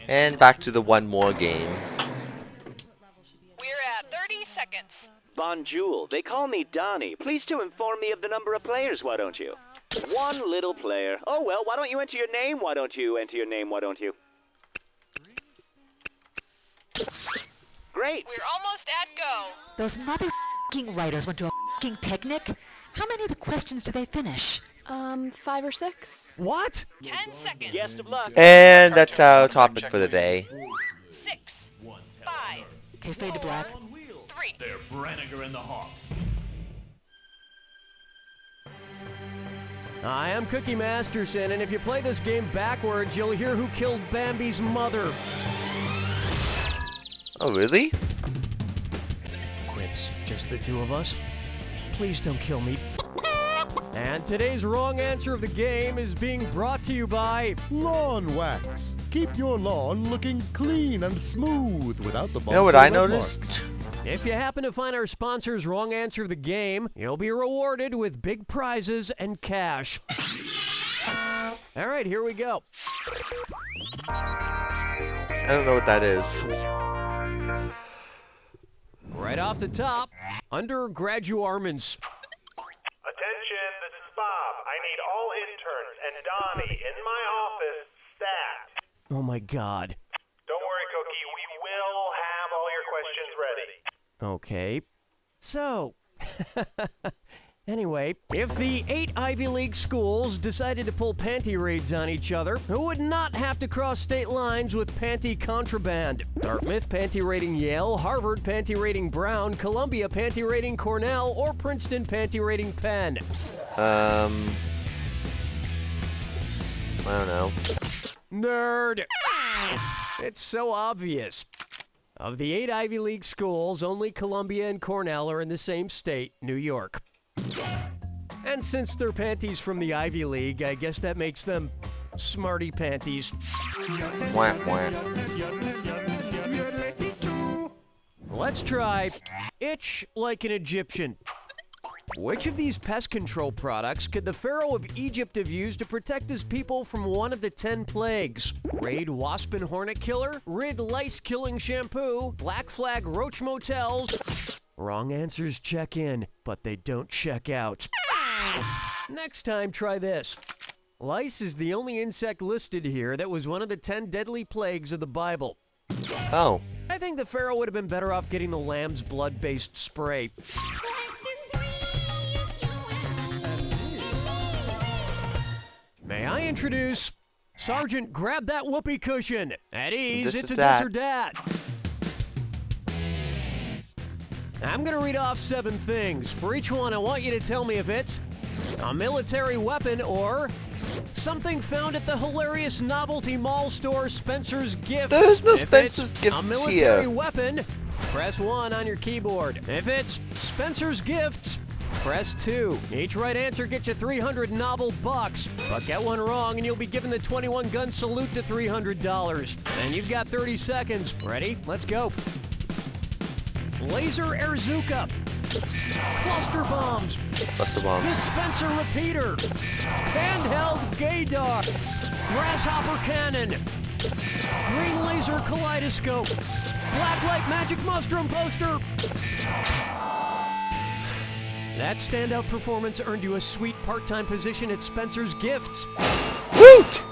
And back to the one more game. We're at 30 seconds. Bonjour, they call me Donnie. Please to inform me of the number of players, why don't you? One little player. Oh, well, why don't you enter your name? Why don't you enter your name? Why don't you? Great. We're almost at go. Those mother***ing writers went to a f***ing picnic. How many of the questions did they finish? 5 or 6. What? 10 seconds. Best of luck. And that's our topic for the day. 6, 5, Okay, fade to black. 3. They're Branniger and the Hawk. I am Cookie Masterson, and if you play this game backwards, you'll hear who killed Bambi's mother. Oh, really? It's just the two of us. Please don't kill me. And today's wrong answer of the game is being brought to you by... Lawn wax. Keep your lawn looking clean and smooth without the bumps. You know what or I red noticed? marks. If you happen to find our sponsor's wrong answer of the game, you'll be rewarded with big prizes and cash. All right, here we go. I don't know what that is. Right off the top, undergraduarments. Attention, this is Bob. I need all interns and Donnie in my office stat. Oh my God. Don't worry, Cookie. We will have all your questions ready. Okay. So, anyway, if the 8 Ivy League schools decided to pull panty raids on each other, who would not have to cross state lines with panty contraband? Dartmouth panty raiding Yale, Harvard panty raiding Brown, Columbia panty raiding Cornell, or Princeton panty raiding Penn? I don't know. Nerd! It's so obvious. Of the 8 Ivy League schools, only Columbia and Cornell are in the same state, New York. And since they're panties from the Ivy League, I guess that makes them smarty panties. Wah, wah. Let's try itch like an Egyptian. Which of these pest control products could the Pharaoh of Egypt have used to protect his people from one of the 10 plagues? Raid Wasp and Hornet Killer, Rid Lice Killing Shampoo, Black Flag Roach Motels. Wrong answers check in, but they don't check out. Next time, try this. Lice is the only insect listed here that was one of the 10 deadly plagues of the Bible. Oh. I think the Pharaoh would have been better off getting the lamb's blood-based spray. May I introduce Sergeant Grab That Whoopee Cushion. At ease, This it's is a this or dat. I'm gonna read off 7 things. For each one, I want you to tell me if it's a military weapon or something found at the hilarious novelty mall store Spencer's Gifts. There's no If Spencer's it's Gifts a military here. weapon, press 1 on your keyboard. If it's Spencer's Gifts, press 2. Each right answer gets you 300 novel bucks. But get one wrong and you'll be given the 21 gun salute to $300. And you've got 30 seconds. Ready? Let's go. Laser Airzuka. Cluster bombs. Buster bomb. Dispenser repeater. Handheld gaydar. Grasshopper cannon. Green laser kaleidoscope. Blacklight magic mushroom poster. That standout performance earned you a sweet part-time position at Spencer's Gifts. Woot!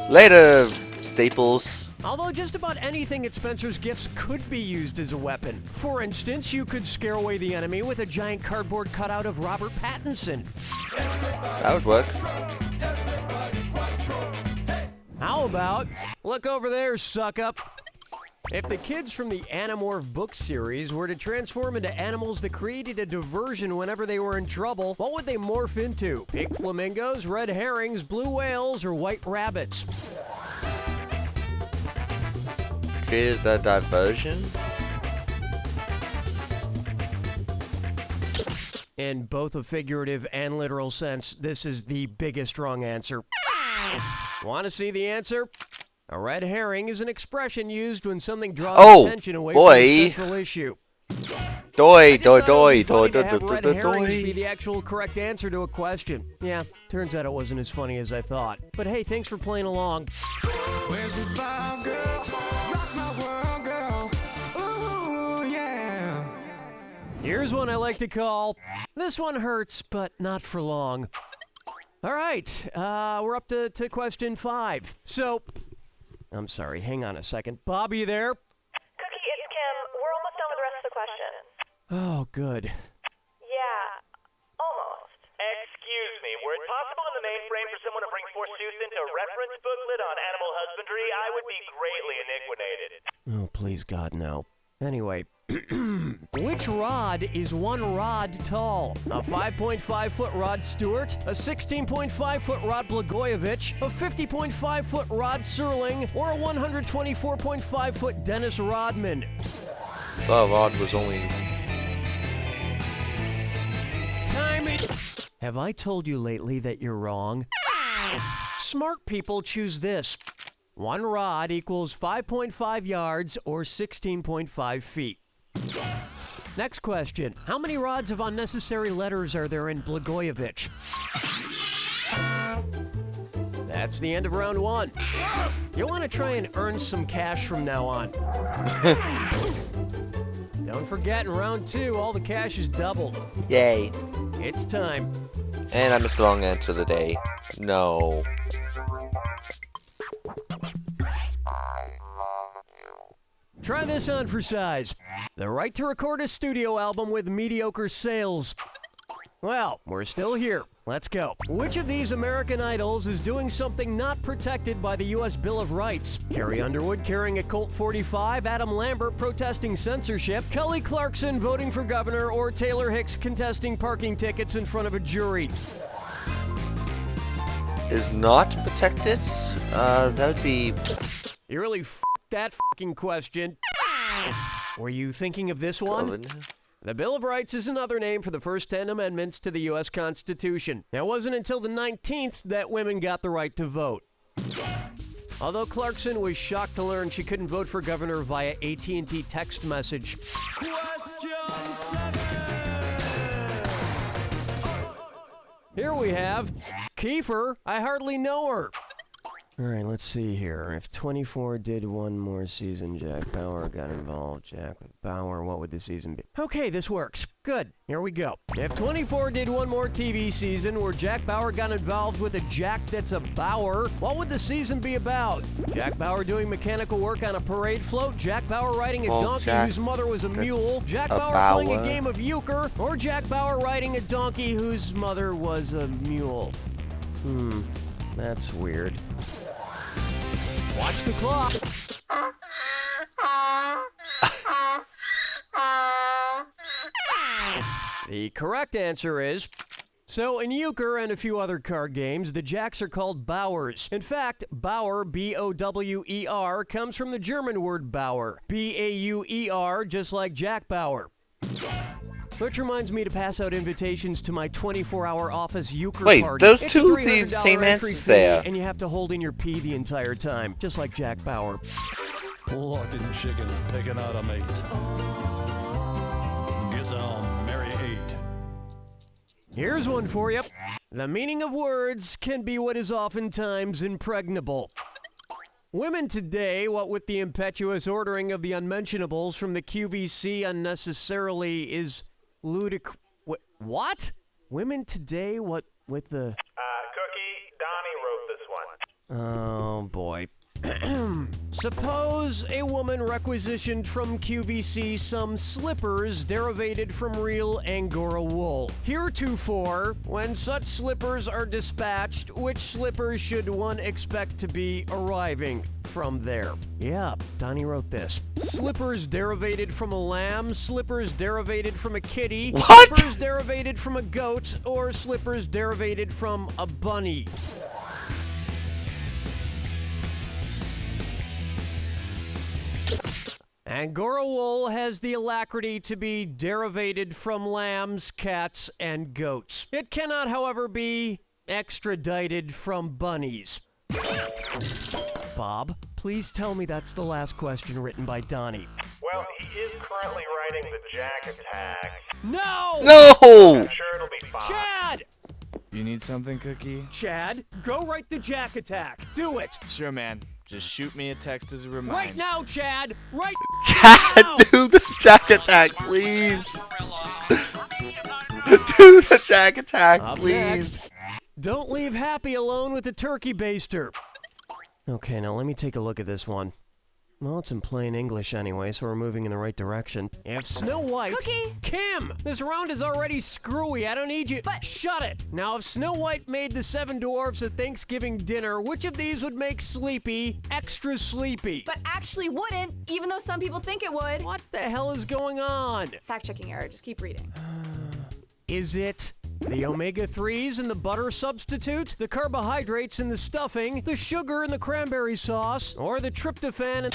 Later, Staples. Although just about anything at Spencer's Gifts could be used as a weapon. For instance, you could scare away the enemy with a giant cardboard cutout of Robert Pattinson. That would work. How about, look over there, suck-up. If the kids from the Animorph book series were to transform into animals that created a diversion whenever they were in trouble, what would they morph into? Pink flamingos, red herrings, blue whales, or white rabbits? Created a diversion? In both a figurative and literal sense, this is the biggest wrong answer. Want to see the answer? A red herring is an expression used when something draws attention away from the central issue. Doi, doi, It doi, would be doi, funny to doi, have doi, red doi, herrings be doi. the actual correct answer to a question. Yeah, turns out it wasn't as funny as I thought. But hey, thanks for playing along. Where's your vibe, girl? Rock my world, girl. Ooh, yeah. Here's one I like to call, this one hurts, but not for long. All right, we're up to question 5. So, I'm sorry, hang on a second. Bob, are you there? Cookie, it's Kim. We're almost done with the rest of the question. Oh, good. Yeah, almost. Excuse me, were it possible in the mainframe for someone to bring forsooth into a reference booklet on animal husbandry, I would be greatly iniquinated. Oh, please, God, no. Anyway, which rod is 1 rod tall? A 5.5-foot Rod Stewart, a 16.5-foot Rod Blagojevich, a 50.5-foot Rod Serling, or a 124.5-foot Dennis Rodman? The rod was only... Time it. Have I told you lately that you're wrong? Smart people choose this. 1 rod equals 5.5 yards or 16.5 feet. Next question. How many rods of unnecessary letters are there in Blagojevich? That's the end of round 1. You'll want to try and earn some cash from now on. Don't forget, in round 2, all the cash is doubled. Yay. It's time. And I missed the wrong answer of the day. No. Try this on for size. The right to record a studio album with mediocre sales. Well, we're still here. Let's go. Which of these American Idols is doing something not protected by the U.S. Bill of Rights? Carrie Underwood carrying a Colt 45, Adam Lambert protesting censorship, Kelly Clarkson voting for governor, or Taylor Hicks contesting parking tickets in front of a jury? Is not protected? That would be... You really f***ed that f***ing question. Were you thinking of this one? Governor? The Bill of Rights is another name for the first 10 amendments to the U.S. Constitution. Now, it wasn't until the 19th that women got the right to vote. Although Clarkson was shocked to learn she couldn't vote for governor via AT&T text message. Here we have Kiefer. I hardly know her. All right, let's see here. If 24 did one more season, Jack Bauer got involved. Jack with Bauer, what would the season be? Okay, this works. Good. Here we go. If 24 did one more TV season where Jack Bauer got involved with a Jack that's a Bauer, what would the season be about? Jack Bauer doing mechanical work on a parade float, Jack Bauer riding a donkey Jack whose mother was a mule, Jack a Bauer playing a Bauer. game of euchre, or Jack Bauer riding a donkey whose mother was a mule. That's weird. Watch the clock. The correct answer is... So, in euchre and a few other card games, the jacks are called Bauers. In fact, Bauer, B-O-W-E-R, comes from the German word Bauer, B-A-U-E-R, just like Jack Bauer. Which reminds me to pass out invitations to my 24-hour office euchre Wait, party. those It's two a are the $300 same entry answers fee, there. and you have to hold in your pee the entire time, just like Jack Bauer. Locking chickens picking out a mate. Guess I'll marry 8. Here's one for you. The meaning of words can be what is oftentimes impregnable. Women today, what with the impetuous ordering of the unmentionables from the QVC unnecessarily is ludic... What? Women today, what with the... Cookie, Donnie wrote this one. Oh, boy. Suppose a woman requisitioned from QVC some slippers derivated from real Angora wool. Heretofore, when such slippers are dispatched, which slippers should one expect to be arriving from there? Yeah, Donnie wrote this. Slippers derivated from a lamb, slippers derivated from a kitty, What? slippers derivated from a goat, or slippers derivated from a bunny. Angora wool has the alacrity to be derivated from lambs, cats, and goats. It cannot, however, be extradited from bunnies. Bob, please tell me that's the last question written by Donnie. Well, he is currently writing the Jack Attack. No! No! I'm sure it'll be fine. Chad! You need something, Cookie? Chad, go write the Jack Attack. Do it. Sure, man. Just shoot me a text as a reminder. Right now, Chad. Right Chad, now. do the Jack Attack, please. Do the Jack Attack, Up please. next. Don't leave Happy alone with the turkey baster. Okay, now let me take a look at this one. Well, it's in plain English anyway, so we're moving in the right direction. If Snow White... Cookie! Kim! This round is already screwy. I don't need you... But- Shut it! Now, if Snow White made the 7 dwarfs a Thanksgiving dinner, which of these would make Sleepy extra sleepy? But actually wouldn't, even though some people think it would. What the hell is going on? Fact-checking error, just keep reading. Is it the omega-3s in the butter substitute, the carbohydrates in the stuffing, the sugar in the cranberry sauce, or the tryptophan in...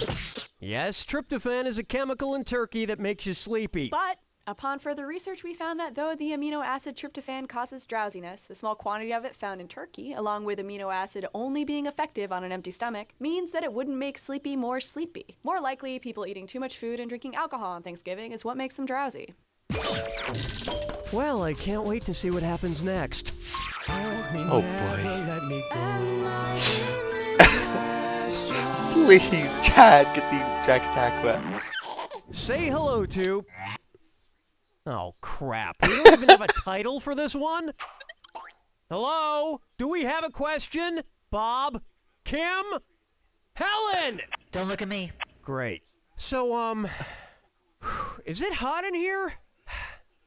Yes, tryptophan is a chemical in turkey that makes you sleepy. But upon further research, we found that though the amino acid tryptophan causes drowsiness, the small quantity of it found in turkey, along with amino acid only being effective on an empty stomach, means that it wouldn't make sleepy more sleepy. More likely, people eating too much food and drinking alcohol on Thanksgiving is what makes them drowsy. Well, I can't wait to see what happens next. Oh boy. Please, Chad, get the Jack Attack wet. Say hello to... Oh, crap. We don't even have a title for this one? Hello? Do we have a question? Bob? Kim? Helen! Don't look at me. Great. So, is it hot in here?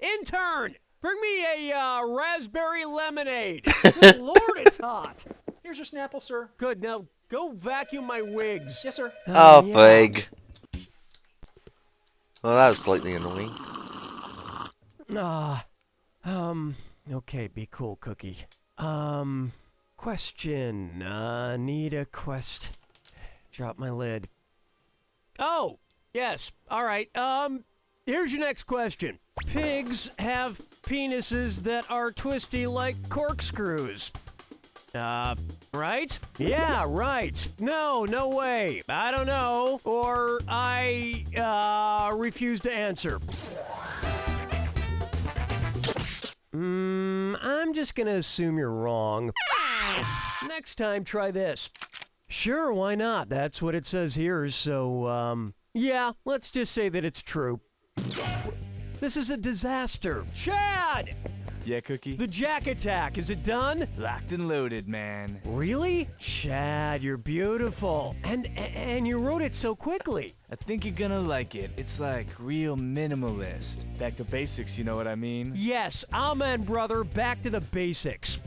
Intern! Bring me a raspberry lemonade. Good Lord, it's hot. Here's your Snapple, sir. Good, now go vacuum my wigs. Yes, sir. Oh, yeah. big. Well, that was slightly annoying. Okay, be cool, Cookie. Question. Need a quest. Drop my lid. Oh, yes. All right. Here's your next question. Pigs have penises that are twisty like corkscrews. Right? Yeah, right. No way. I don't know. Or I, refuse to answer. I'm just gonna assume you're wrong. Next time, try this. Sure, why not? That's what it says here, so, yeah, let's just say that it's true. This is a disaster. Chad! Yeah, Cookie? The Jack Attack, is it done? Locked and loaded, man. Really? Chad, you're beautiful. And you wrote it so quickly. I think you're gonna like it. It's like real minimalist. Back to basics, you know what I mean? Yes, amen, brother. Back to the basics.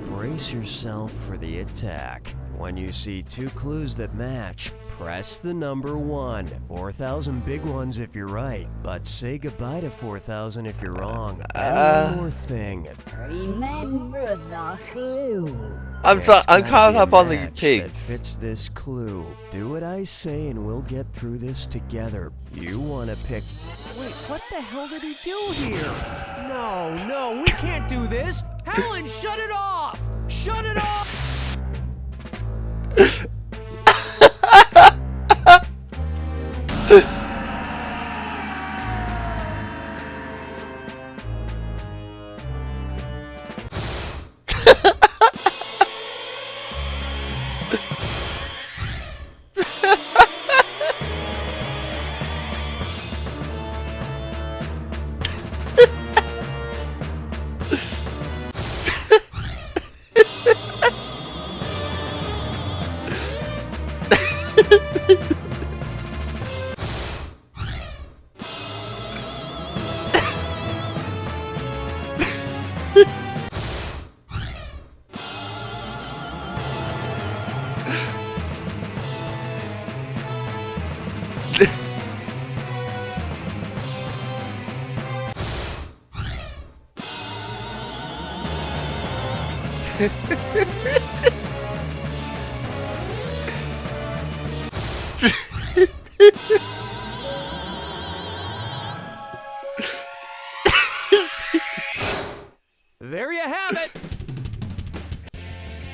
Brace yourself for the attack. When you see 2 clues that match, press the number 1. 4,000 big ones if you're right, but say goodbye to 4,000 if you're wrong. And one more thing. Remember the clue. I'm caught up on the pigs. That fits this clue. Do what I say and we'll get through this together. You want to pick... Wait, what the hell did he do here? No, we can't do this. Helen, shut it off! Shut it off! There you have it.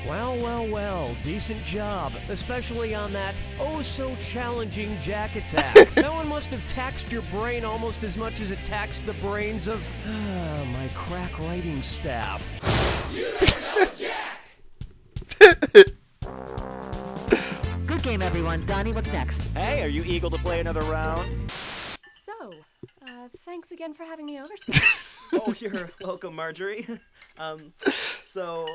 Well, well, well, decent job, especially on that oh-so-challenging jack attack. That one must have taxed your brain almost as much as it taxed the brains of my crack writing staff. Good game, everyone. Donnie, what's next? Hey, are you eager to play another round? So, thanks again for having me over, Scott. Oh, you're welcome, Marjorie. So...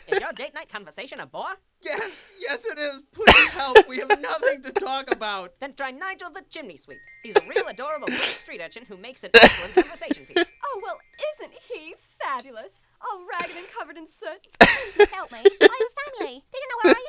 Is your date night conversation a bore? Yes, it is. Please help. We have nothing to talk about. Then try Nigel the chimney sweep. He's a real adorable little street urchin who makes an excellent conversation piece. Oh, well, isn't he fabulous? All ragged and covered in soot. Just help me. I'm family. They don't know where I